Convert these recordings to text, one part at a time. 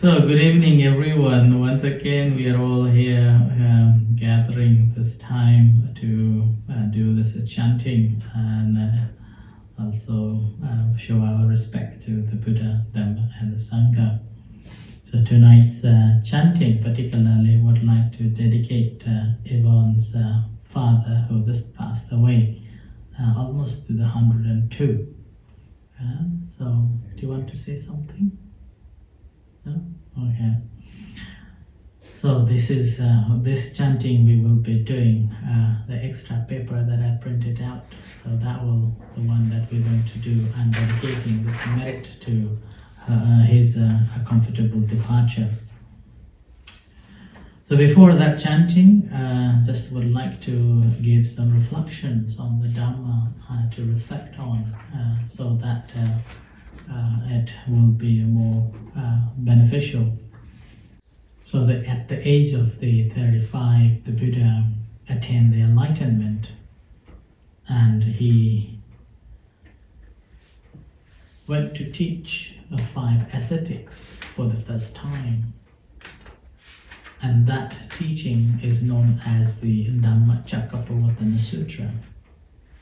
So, good evening, everyone. Once again, we are all here gathering this time to do this chanting and also show our respect to the Buddha, Dhamma, and the Sangha. So, tonight's chanting, particularly, would like to dedicate Yvonne's father, who just passed away, almost to the 102. So, do you want to say something? No? Okay. So this is this chanting we will be doing the extra paper that I printed out. So that will the one that we're going to do and dedicating this merit to his comfortable departure. So before that chanting, just would like to give some reflections on the Dhamma to reflect on, so that it will be more beneficial. So that at the age of the 35, the Buddha attained the enlightenment, and he went to teach the 5 ascetics for the first time. And that teaching is known as the Dhammacakkappavattana Sutra,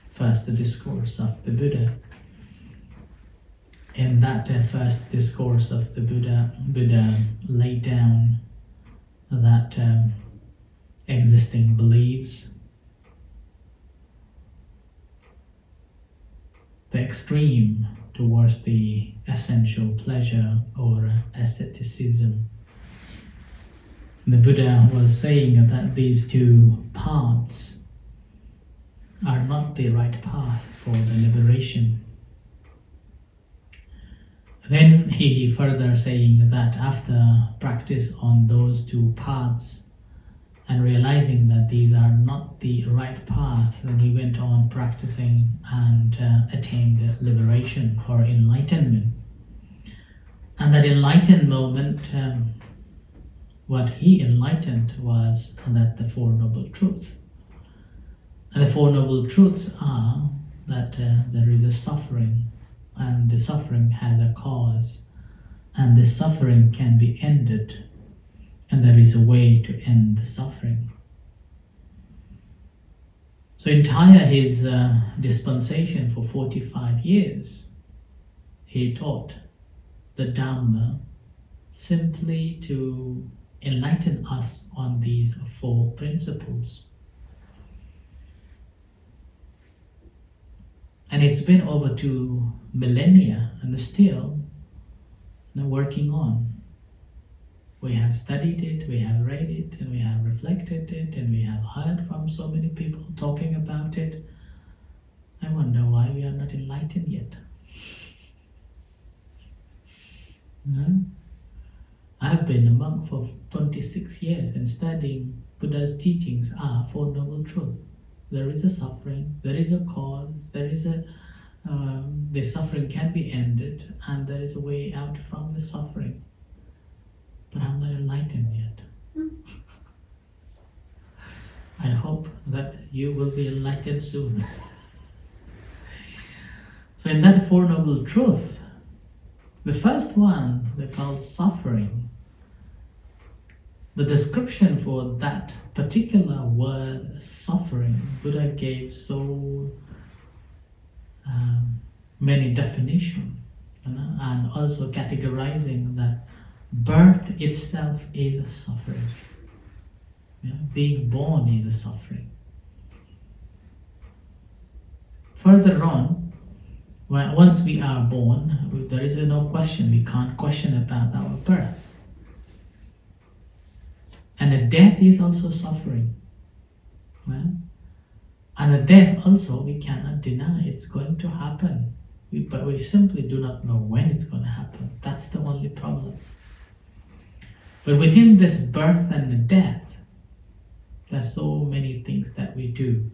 first the discourse of the Buddha. In that first discourse of the Buddha laid down that existing beliefs, the extreme towards the essential pleasure or asceticism. The Buddha was saying that these 2 paths are not the right path for the liberation. Then he further saying that after practice on those 2 paths and realizing that these are not the right path, then he went on practicing and attained liberation or enlightenment. And that enlightened moment, what he enlightened was that the 4 Noble Truths. And the 4 Noble Truths are that there is a suffering, and the suffering has a cause, and the suffering can be ended, and there is a way to end the suffering. So entire his dispensation for 45 years, he taught the Dhamma simply to enlighten us on these 4 principles. And it's been over 2 millennia and still working on. We have studied it, we have read it, and we have reflected it, and we have heard from so many people talking about it. I wonder why we are not enlightened yet. I have been a monk for 26 years and studying Buddha's teachings are 4 Noble Truths. There is a suffering, there is a cause, there is the suffering can be ended, and there is a way out from the suffering. But I'm not enlightened yet. I hope that you will be enlightened soon. So in that 4 Noble Truths, the first one they call suffering. The description for that particular word, suffering, Buddha gave so many definitions, and also categorizing that birth itself is a suffering. Being born is a suffering. Further on, once we are born, there is no question, we can't question about our birth. And a death is also suffering. And a death also we cannot deny, it's going to happen. But we simply do not know when it's going to happen. That's the only problem. But within this birth and death, there are so many things that we do,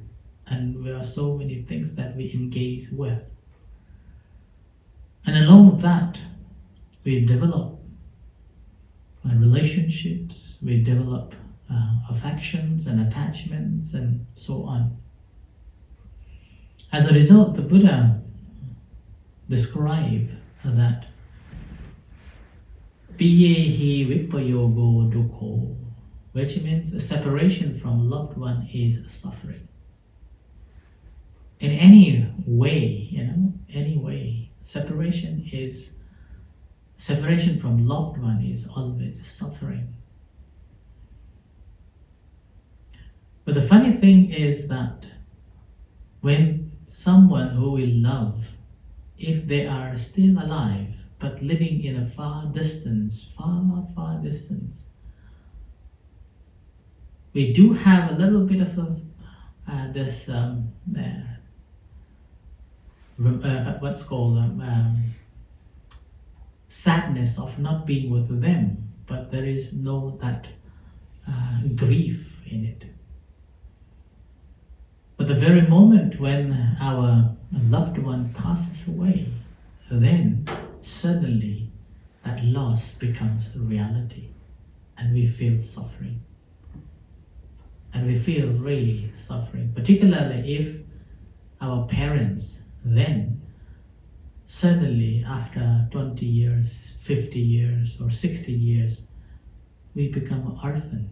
and there are so many things that we engage with. And along that, we develop relationships, we develop affections and attachments and so on. As a result, the Buddha described that Piyehi vipayogo dukho, which means a separation from loved one is suffering. In any way, any way, separation from loved one is always suffering. But the funny thing is that when someone who we love, if they are still alive but living in a far distance, we do have a little bit of this what's called sadness of not being with them, but there is no that grief in it. But the very moment when our loved one passes away, then suddenly that loss becomes reality and we feel suffering. And we feel really suffering, particularly if our parents then suddenly after 20 years, 50 years or 60 years, we become an orphan.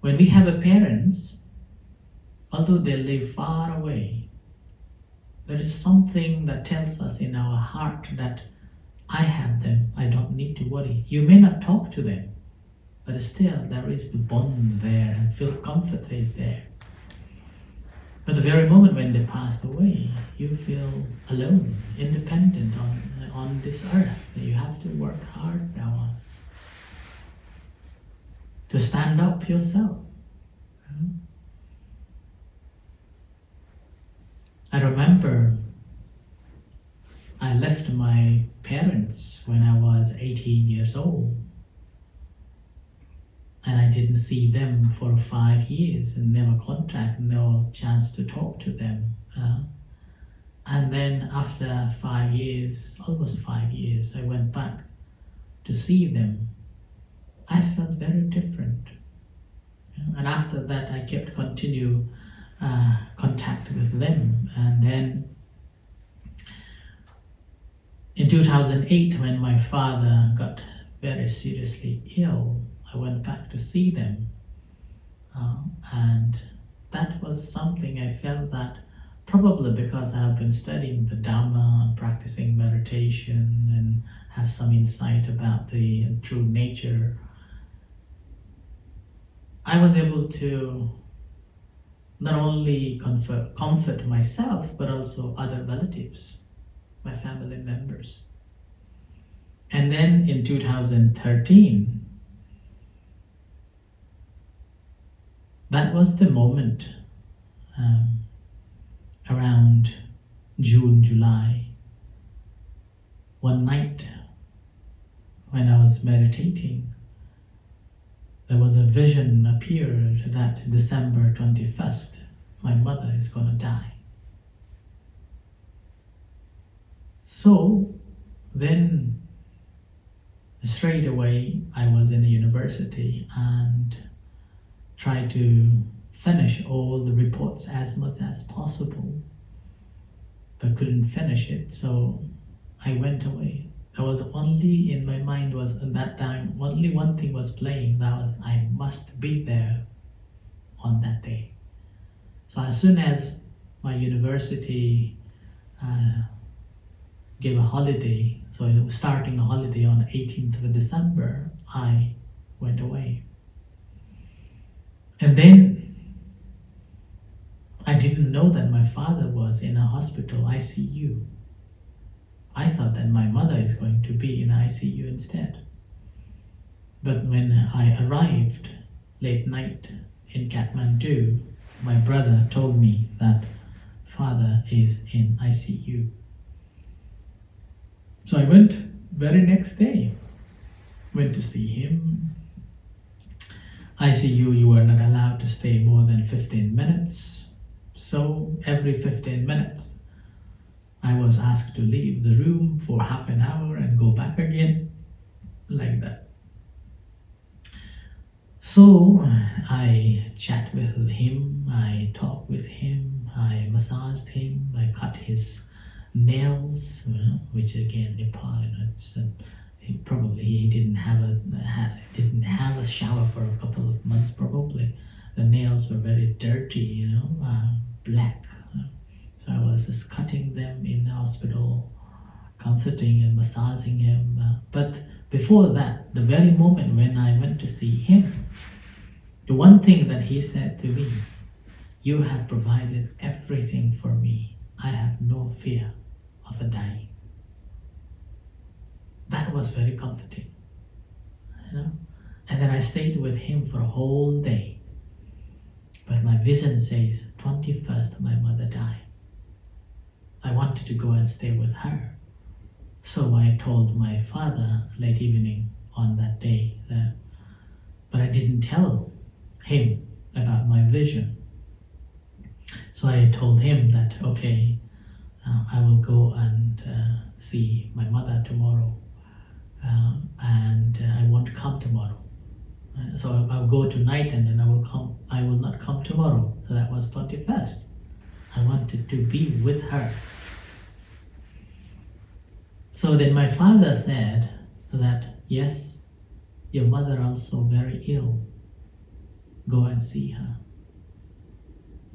When we have a parents, although they live far away, there is something that tells us in our heart that I have them, I don't need to worry. You may not talk to them, but still there is the bond there and feel comfort is there. But the very moment when they passed away, you feel alone, independent on this earth. You have to work hard now to stand up yourself. I remember I left my parents when I was 18 years old. And I didn't see them for 5 years and never contact, no chance to talk to them. And then after 5 years, almost 5 years, I went back to see them. I felt very different. And after that, I kept continue contact with them. And then in 2008, when my father got very seriously ill, I went back to see them. And that was something I felt that probably because I have been studying the Dhamma and practicing meditation and have some insight about the true nature, I was able to not only comfort myself, but also other relatives, my family members. And then in 2013, that was the moment around June, July, one night when I was meditating, there was a vision appeared that December 21st, my mother is going to die. So then straight away I was in a university and tried to finish all the reports as much as possible, but couldn't finish it, so I went away. There was only in my mind was at that time only one thing was playing, that was I must be there on that day. So as soon as my university gave a holiday, so it was starting a holiday on 18th of December, I went away. And then I didn't know that my father was in a hospital ICU. I thought that my mother is going to be in ICU instead. But when I arrived late night in Kathmandu, my brother told me that father is in ICU. So I went very next day, went to see him. ICU, you were not allowed to stay more than 15 minutes. So every 15 minutes, I was asked to leave the room for half an hour and go back again, like that. So I chat with him, I talked with him, I massaged him, I cut his nails, which again Nepal, he didn't have a shower for a couple of months probably. The nails were very dirty, black. So I was just cutting them in the hospital, comforting and massaging him. But before that, the very moment when I went to see him, the one thing that he said to me, "You have provided everything for me. I have no fear of a dying." That was very comforting, And then I stayed with him for a whole day. But my vision says, 21st, my mother died. I wanted to go and stay with her. So I told my father late evening on that day, but I didn't tell him about my vision. So I told him that, okay, I will go and see my mother tomorrow, and I won't come tomorrow. So I'll go tonight and then I will not come tomorrow. So that was 21st. I wanted to be with her. So then my father said that, yes, your mother also very ill. Go and see her.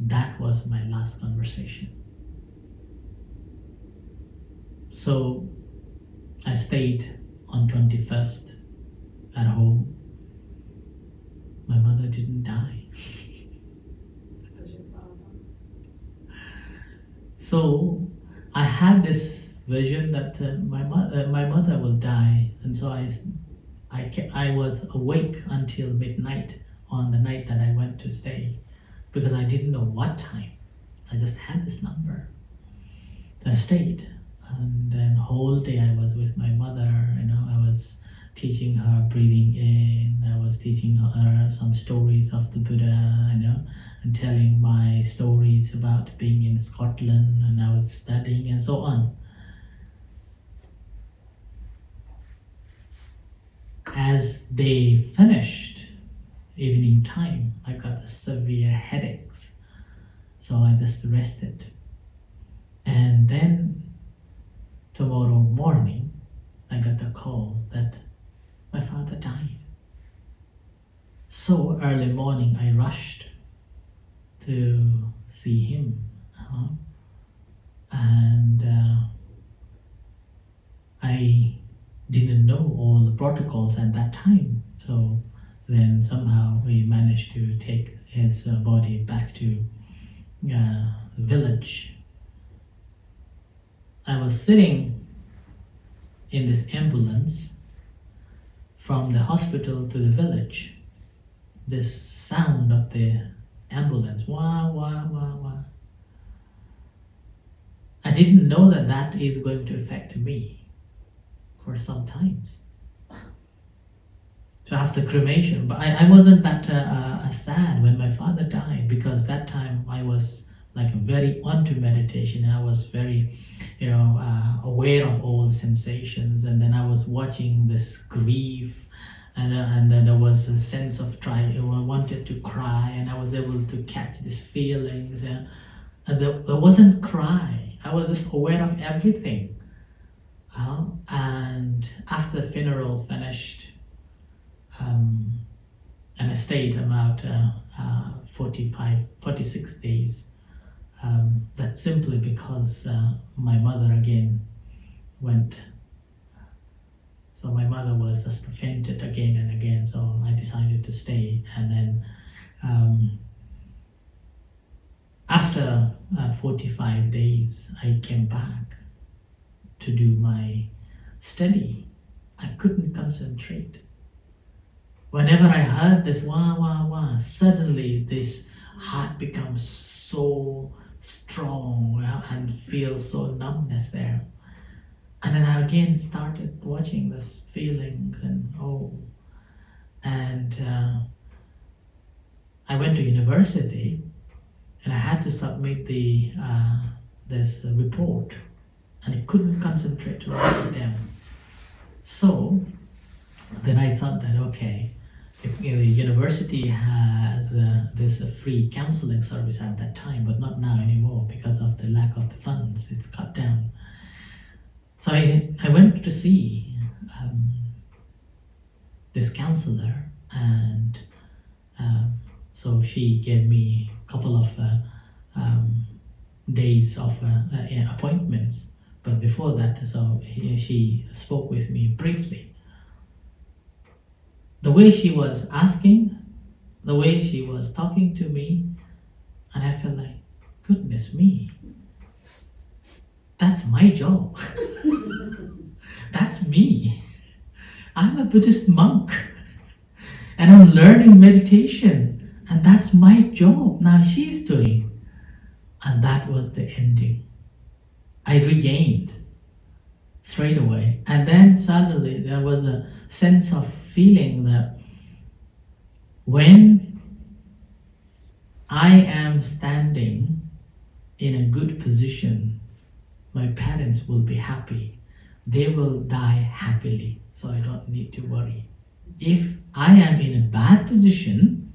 That was my last conversation. So I stayed on 21st at home. My mother didn't die. So I had this vision that my mother will die, and so I was awake until midnight on the night that I went to stay, because I didn't know what time. I just had this number. So I stayed, and then whole day I was with my mother. I was teaching her breathing in. I was teaching her some stories of the Buddha, and telling my stories about being in Scotland, and I was studying and so on. As they finished evening time, I got the severe headaches, so I just rested. And then tomorrow morning, I got a call that my father died. So early morning, I rushed to see him, and I didn't know all the protocols at that time. So then somehow we managed to take his body back to the village. I was sitting in this ambulance from the hospital to the village. This sound of the ambulance, wah, wah, wah, wah. I didn't know that is going to affect me for some times. So after cremation, but I wasn't that sad when my father died, because that time I was like very onto meditation, and I was very aware of all the sensations, and then I was watching this grief, and then there was a sense of I wanted to cry, and I was able to catch these feelings, and there wasn't cry. I was just aware of everything. And after the funeral finished, and I stayed about 46 days. That's simply because my mother again went. So my mother was just fainted again and again, so I decided to stay. And then after 45 days, I came back to do my study. I couldn't concentrate. Whenever I heard this wah, wah, wah, suddenly this heart becomes so strong, and feel so numbness there. And then I again started watching this feelings, and I went to university, and I had to submit this report, and I couldn't concentrate to write it down. So then I thought that, okay, if the university has this free counseling service at that time, but not now anymore because of the lack of the funds, it's cut down. So I went to see this counselor, and so she gave me a couple of days of appointments. But before that, so she spoke with me briefly. The way she was asking, the way she was talking to me, and I felt like, goodness me, that's my job. That's me. I'm a Buddhist monk and I'm learning meditation, and that's my job. Now she's doing. And that was the ending. I regained straight away. And then suddenly there was a sense of feeling that when I am standing in a good position, my parents will be happy. They will die happily, so I don't need to worry. If I am in a bad position,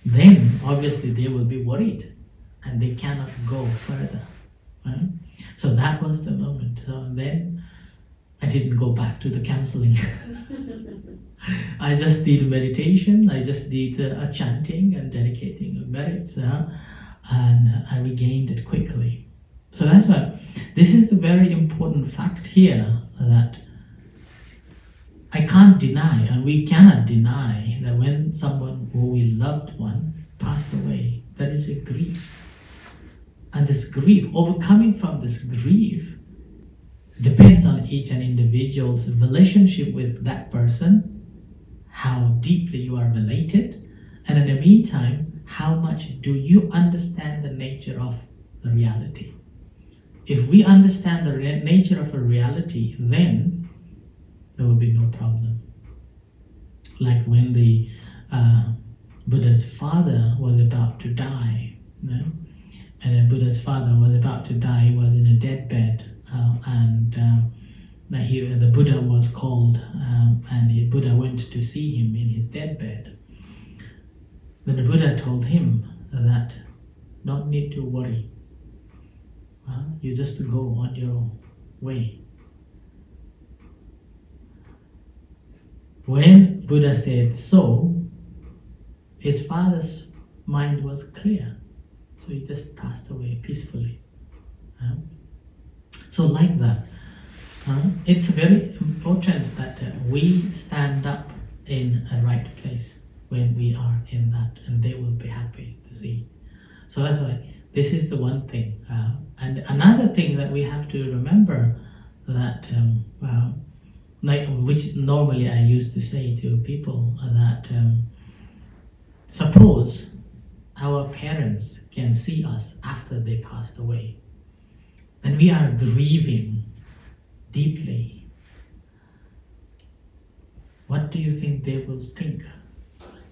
then obviously they will be worried and they cannot go further. Right? So that was the moment. So then I didn't go back to the counseling. I just did meditation, I just did a chanting and dedicating of merits, and I regained it quickly. So that's why this is the very important fact here, that I can't deny, and we cannot deny, that when someone who we loved one passed away, there is a grief. And this grief, overcoming from this grief, depends on each and individual's relationship with that person, how deeply you are related, and in the meantime, how much do you understand the nature of the reality. If we understand the nature of a reality, then there will be no problem. Like when the Buddha's father was about to die, and the Buddha's father was about to die, he was in a deathbed, and the Buddha was called, and the Buddha went to see him in his deathbed. Then the Buddha told him that don't need to worry. You just go on your way. When Buddha said so, his father's mind was clear. So he just passed away peacefully. So like that, it's very important that we stand up in a right place when we are in that, and they will be happy to see. So that's why this is the one thing. And another thing that we have to remember, that which normally I used to say to people, that suppose our parents can see us after they passed away, and we are grieving deeply. What do you think they will think?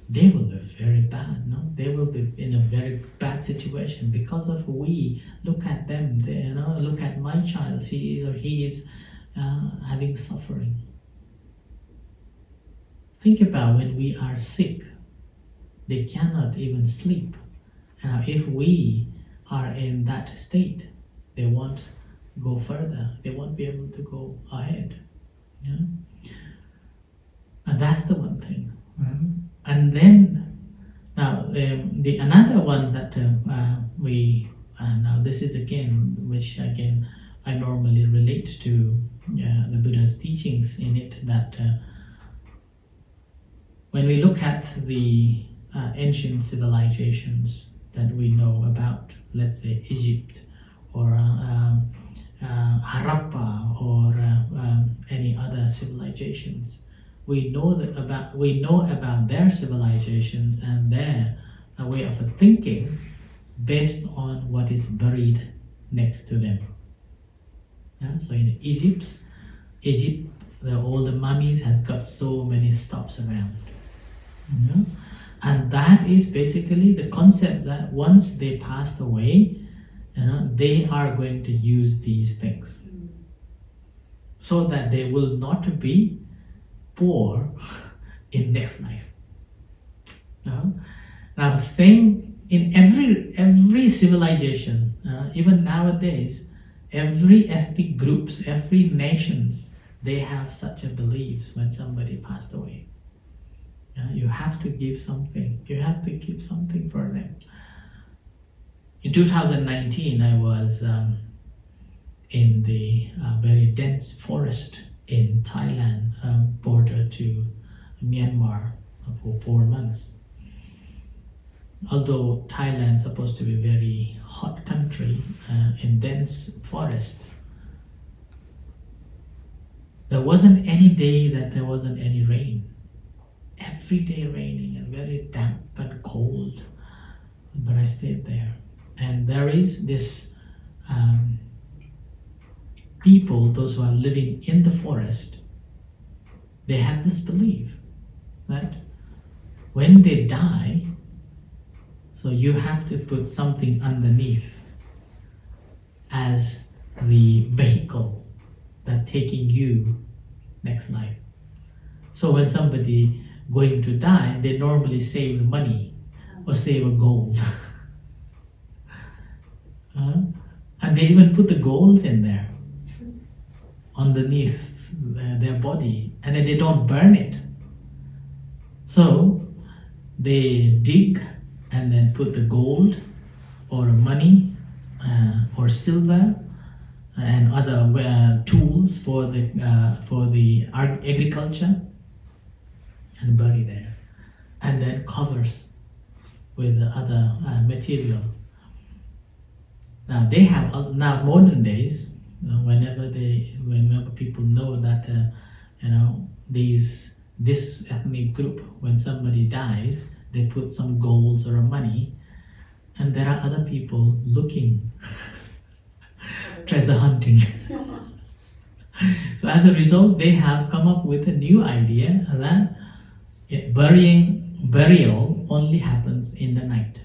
They will be very bad, no? They will be in a very bad situation because of we look at them. They, look at my child. She or he is having suffering. Think about when we are sick. They cannot even sleep. If we are in that state, they won't go further. They won't be able to go ahead. Yeah? And that's the one thing. And then now the another one that now this is again, which again I normally relate to the Buddha's teachings in it, that when we look at the ancient civilizations that we know about, let's say Egypt or Harappa or any other civilizations, we know about their civilizations and their way of thinking based on what is buried next to them. So in Egypt, all the mummies has got so many stops around. And that is basically the concept that once they passed away, they are going to use these things so that they will not be poor in next life. Now, same in every civilization, even nowadays, Every ethnic groups, every nations, they have such a beliefs when somebody passed away. You have to give something. You have to keep something for them. In 2019, I was in the very dense forest in Thailand, border to Myanmar, for 4 months. Although Thailand is supposed to be a very hot country in dense forest, there wasn't any day that there wasn't any rain. Every day raining and very damp and cold, but I stayed there. And there is this people, those who are living in the forest, they have this belief that when they die, so you have to put something underneath as the vehicle that taking you next life. So when somebody going to die, they normally save the money or save a gold. And they even put the golds in there underneath their body, and then they don't burn it. So they dig and then put the gold or money or silver and other tools for the agriculture and bury there, and then covers with the other materials. Now they have also, now modern days, whenever people know that this ethnic group, when somebody dies, they put some golds or money, and there are other people looking, treasure hunting. So as a result, they have come up with a new idea that burial only happens in the night.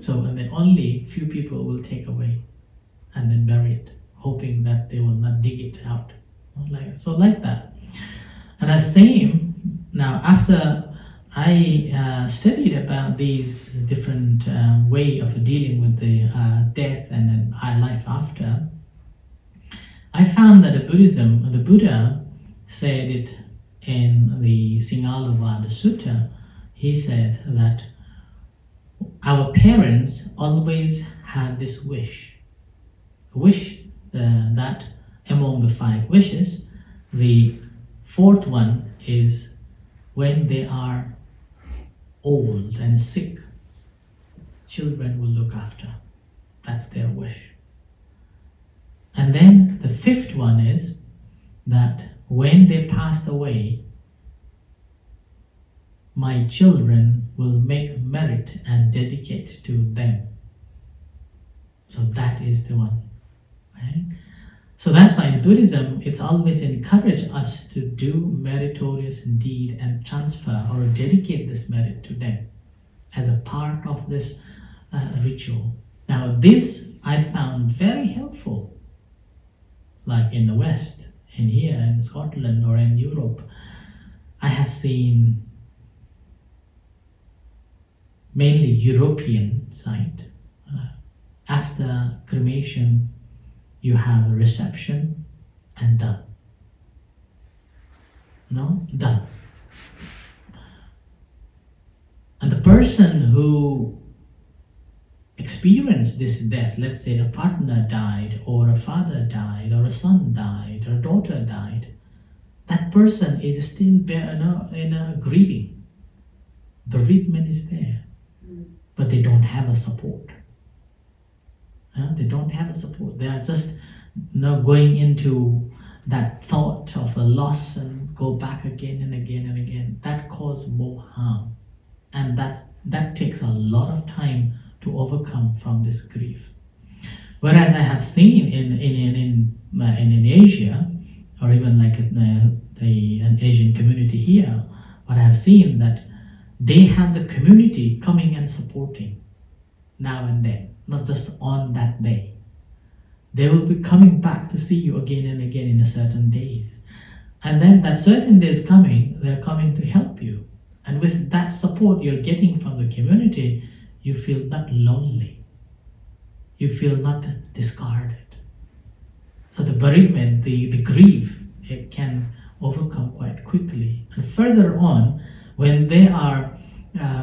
So, and then only few people will take away and then bury it, hoping that they will not dig it out. Like that. And the same, now after I studied about these different way of dealing with the death and then life after, I found that the Buddha said it in the Singalavada Sutta. He said that our parents always have this wish that among the 5 wishes, the 4th one is when they are old and sick, children will look after. That's their wish. And then the 5th one is that when they passed away, my children will make merit and dedicate to them. So that is the one. Right? So that's why in Buddhism, it's always encouraged us to do meritorious deed and transfer or dedicate this merit to them as a part of this ritual. Now this I found very helpful, like in the West, in here in Scotland or in Europe. I have seen mainly European side. After cremation, you have a reception and done. Done. And the person who experienced this death, let's say a partner died, or a father died, or a son died, or a daughter died, that person is still in a grieving. Bereavement is there, but they don't have a support. They don't have a support. They are just going into that thought of a loss and go back again and again and again. That causes more harm, and that takes a lot of time to overcome from this grief. Whereas I have seen in Asia, or even like an Asian community here, what I have seen that they have the community coming and supporting now and then. Not just on that day. They will be coming back to see you again and again in a certain days. And then that certain day is coming, they're coming to help you. And with that support you're getting from the community, you feel not lonely. you feel not discarded. So the bereavement, the grief, it can overcome quite quickly. And further on, when they are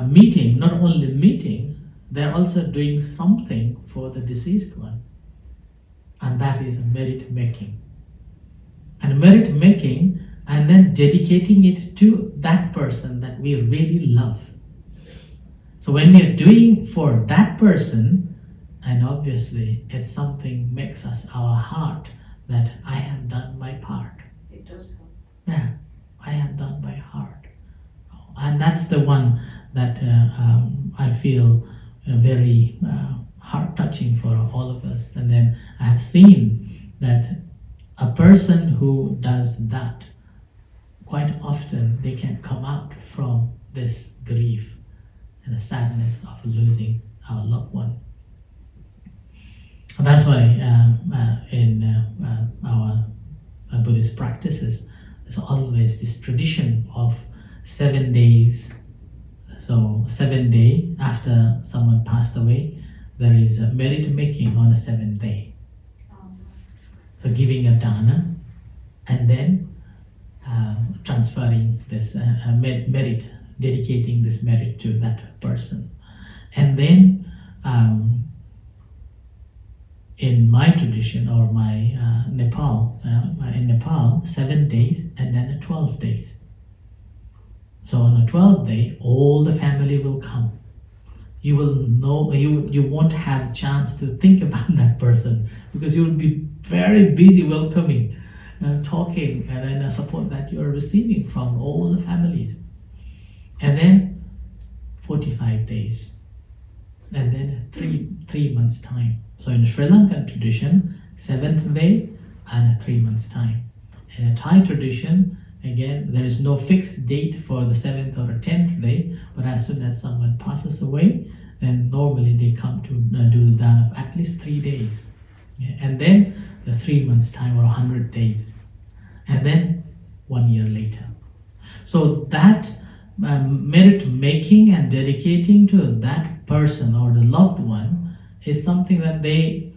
meeting, not only meeting, they're also doing something for the deceased one. And that is merit making. And merit making, and then dedicating it to that person that we really love. So when we are doing for that person, and obviously it's something makes us our heart that I have done my part. It does help. Yeah, I have done my part. And that's the one that I feel very heart touching for all of us. And then I have seen that a person who does that, quite often they can come out from this grief and the sadness of losing our loved one. That's why in our Buddhist practices, there's always this tradition of 7 days. So 7 days after someone passed away, there is a merit making on the 7th day. So giving a dana, and then transferring this merit, dedicating this merit to that person. And then in my tradition, or my Nepal, in Nepal, 7 days and then 12 days. So on the 12th day, all the family will come. You will know, you won't have a chance to think about that person, because you will be very busy welcoming, talking, and then support that you are receiving from all the families. And then 45 days, and then three months time. So in Sri Lankan tradition, 7th day and 3 months time. In a Thai tradition, again, there is no fixed date for the 7th or 10th day, but as soon as someone passes away, then normally they come to do the dana of at least 3 days. Yeah. And then the 3 months time, or 100 days. And then 1 year later. So that merit making and dedicating to that person or the loved one is something that they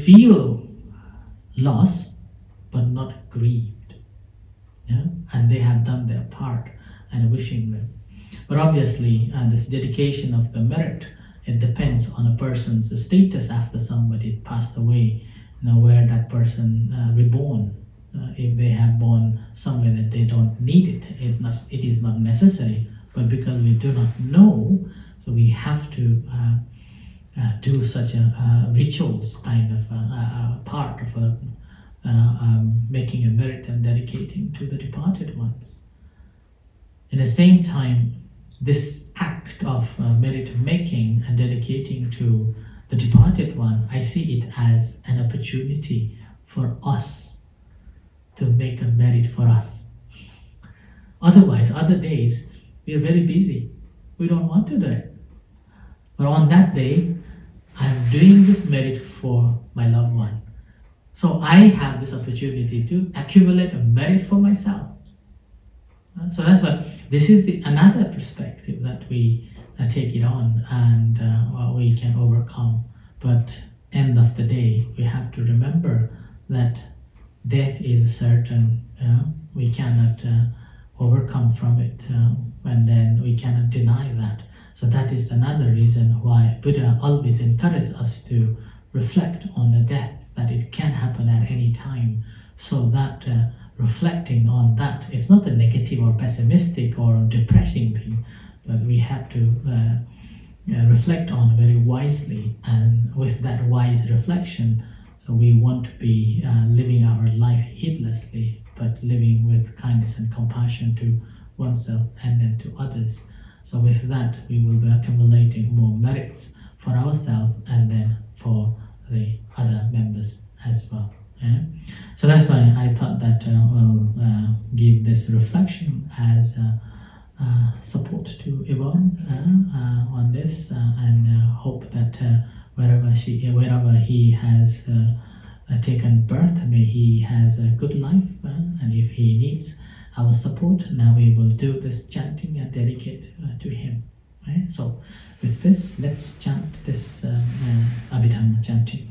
feel loss but not grieved. Yeah? And they have done their part and wishing them. But obviously this dedication of the merit, it depends on a person's status after somebody passed away, where that person reborn. If they have born somewhere that they don't need it, it is not necessary. But because we do not know, so we have to do such a rituals kind of part of making a merit and dedicating to the departed ones. In the same time, this act of merit making and dedicating to the departed one, I see it as an opportunity for us to make a merit for us. Otherwise, other days, we are very busy. We don't want to do it. But on that day, I'm doing this merit for my loved one. So I have this opportunity to accumulate a merit for myself. So that's why this is another perspective that we take it on, and we can overcome. But end of the day, we have to remember that death is certain. We cannot overcome from it, and then we cannot deny that. So that is another reason why Buddha always encourages us to reflect on the death, that it can happen at any time, so that reflecting on that, it's not a negative or pessimistic or depressing thing, but we have to reflect on very wisely, and with that wise reflection, so we won't be living our life heedlessly, but living with kindness and compassion to oneself and then to others. So with that, we will be accumulating more merits for ourselves and then for the other members as well. Yeah? So that's why I thought that we'll give this reflection as support to Yvonne on this, and hope that wherever he has taken birth, may he has a good life, and if he needs our support, now we will do this chanting and dedicate to him. Right? So with this, let's chant this Abhidhamma chanting.